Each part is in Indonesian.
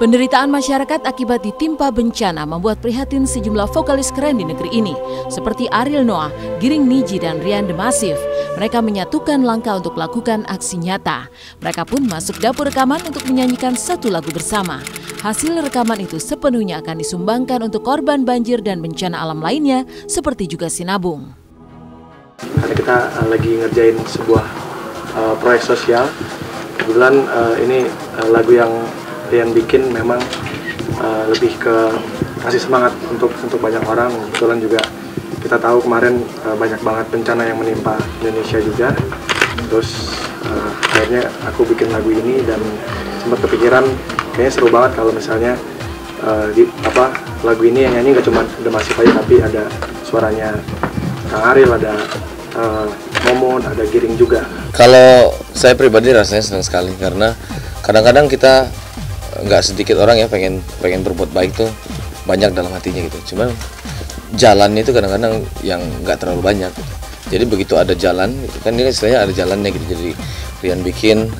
Penderitaan masyarakat akibat ditimpa bencana membuat prihatin sejumlah vokalis keren di negeri ini, seperti Ariel Noah, Giring Niji, dan Rian The Massive. Mereka menyatukan langkah untuk melakukan aksi nyata. Mereka pun masuk dapur rekaman untuk menyanyikan satu lagu bersama. Hasil rekaman itu sepenuhnya akan disumbangkan untuk korban banjir dan bencana alam lainnya, seperti juga Sinabung. Karena kita lagi ngerjain sebuah proyek sosial, kebetulan ini lagu yang bikin memang lebih ke kasih semangat untuk banyak orang. Kebetulan juga kita tahu kemarin banyak banget bencana yang menimpa Indonesia juga. Terus akhirnya aku bikin lagu ini dan sempat kepikiran kayaknya seru banget kalau misalnya lagu ini yang nyanyi nggak cuma The Massive aja, tapi ada suaranya Kang Ariel, ada Momon, ada Giring juga. Kalau saya pribadi rasanya senang sekali karena kadang-kadang kita nggak sedikit orang ya pengen berbuat baik tuh banyak dalam hatinya gitu. Cuman jalannya itu kadang-kadang yang nggak terlalu banyak gitu. Jadi begitu ada jalan gitu, kan ini istilahnya ada jalannya gitu. Jadi Rian bikin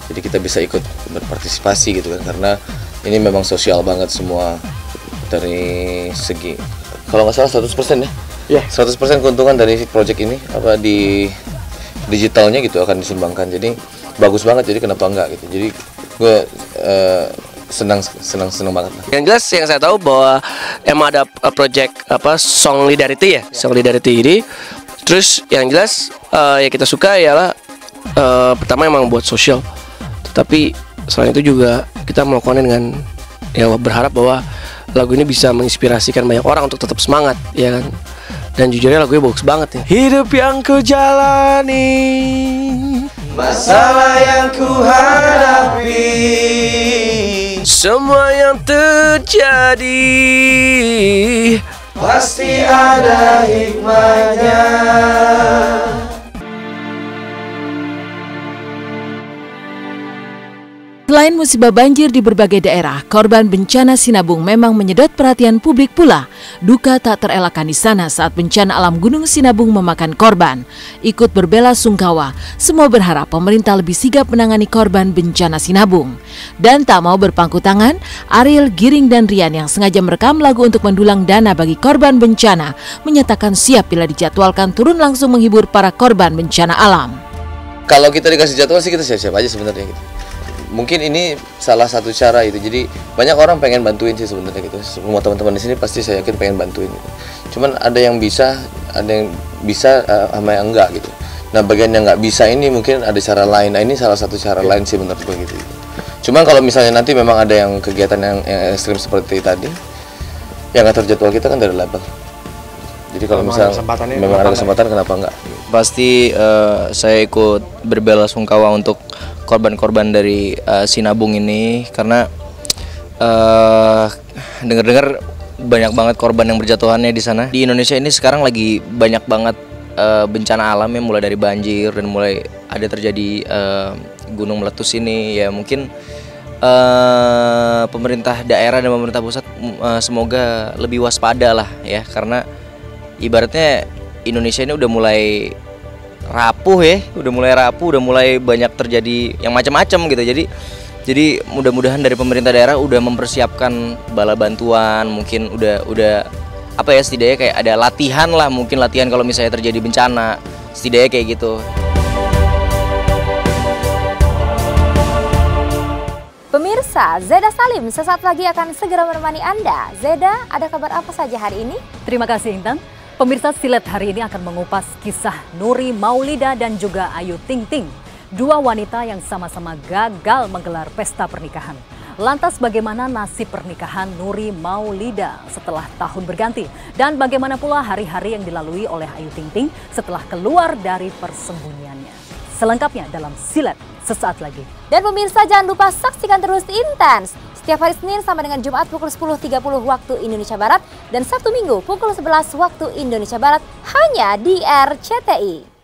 jadi kita bisa ikut berpartisipasi gitu kan, karena ini memang sosial banget semua dari segi, kalau nggak salah 100% ya. Ya, 100% keuntungan dari project ini di digitalnya gitu akan disumbangkan. Jadi bagus banget, jadi kenapa enggak gitu. Jadi gue senang banget. Yang jelas yang saya tahu bahwa emang ada project Song Solidarity ya, Song Solidarity ini. Terus yang jelas yang kita suka ialah pertama emang buat sosial. Tetapi selain itu juga kita melakukannya dengan ya berharap bahwa lagu ini bisa menginspirasikan banyak orang untuk tetap semangat, ya kan. Dan jujurnya lagunya bagus banget ya. Hidup yang ku jalani, masalah yang ku hadapi, semua yang terjadi pasti ada hikmahnya. Selain musibah banjir di berbagai daerah, korban bencana Sinabung memang menyedot perhatian publik pula. Duka tak terelakkan di sana saat bencana alam Gunung Sinabung memakan korban. Ikut berbela sungkawa, semua berharap pemerintah lebih sigap menangani korban bencana Sinabung. Dan tak mau berpangku tangan, Ariel, Giring, dan Rian yang sengaja merekam lagu untuk mendulang dana bagi korban bencana menyatakan siap bila dijadwalkan turun langsung menghibur para korban bencana alam. Kalau kita dikasih jadwal sih kita siap-siap aja sebenarnya gitu. Mungkin ini salah satu cara itu. Jadi banyak orang pengen bantuin sih sebenarnya gitu. Semua teman-teman di sini pasti saya yakin pengen bantuin gitu. Cuman ada yang bisa sama yang enggak gitu. Nah, bagian yang nggak bisa ini mungkin ada cara lain. Nah, ini salah satu cara lain sih menurut gue gitu. Cuman kalau misalnya nanti memang ada yang kegiatan yang ekstrim seperti tadi, yang nggak terjadwal kita kan dari label. Jadi kalau misalnya memang ada kesempatan, kenapa enggak? Pasti saya ikut berbela sungkawa untuk korban-korban dari Sinabung ini, karena dengar-dengar banyak banget korban yang berjatuhannya di sana. Di Indonesia ini sekarang lagi banyak banget bencana alam ya, mulai dari banjir dan mulai ada terjadi gunung meletus ini. Ya mungkin pemerintah daerah dan pemerintah pusat semoga lebih waspada lah ya, karena ibaratnya Indonesia ini udah mulai rapuh ya, udah mulai banyak terjadi yang macam-macam gitu. Jadi mudah-mudahan dari pemerintah daerah udah mempersiapkan bala bantuan, mungkin udah apa ya, setidaknya kayak ada latihan lah, mungkin latihan kalau misalnya terjadi bencana, setidaknya kayak gitu. Pemirsa, Zeda Salim sesaat lagi akan segera menemani Anda. Zeda, ada kabar apa saja hari ini? Terima kasih Intan. Pemirsa, Silet hari ini akan mengupas kisah Nuri Maulida dan juga Ayu Ting Ting, dua wanita yang sama-sama gagal menggelar pesta pernikahan. Lantas bagaimana nasib pernikahan Nuri Maulida setelah tahun berganti? Dan bagaimana pula hari-hari yang dilalui oleh Ayu Ting Ting setelah keluar dari persembunyiannya? Selengkapnya dalam Silet sesaat lagi. Dan pemirsa, jangan lupa saksikan terus Intens setiap hari Senin sampai dengan Jumat pukul 10.30 waktu Indonesia Barat dan Sabtu Minggu pukul 11 waktu Indonesia Barat hanya di RCTI.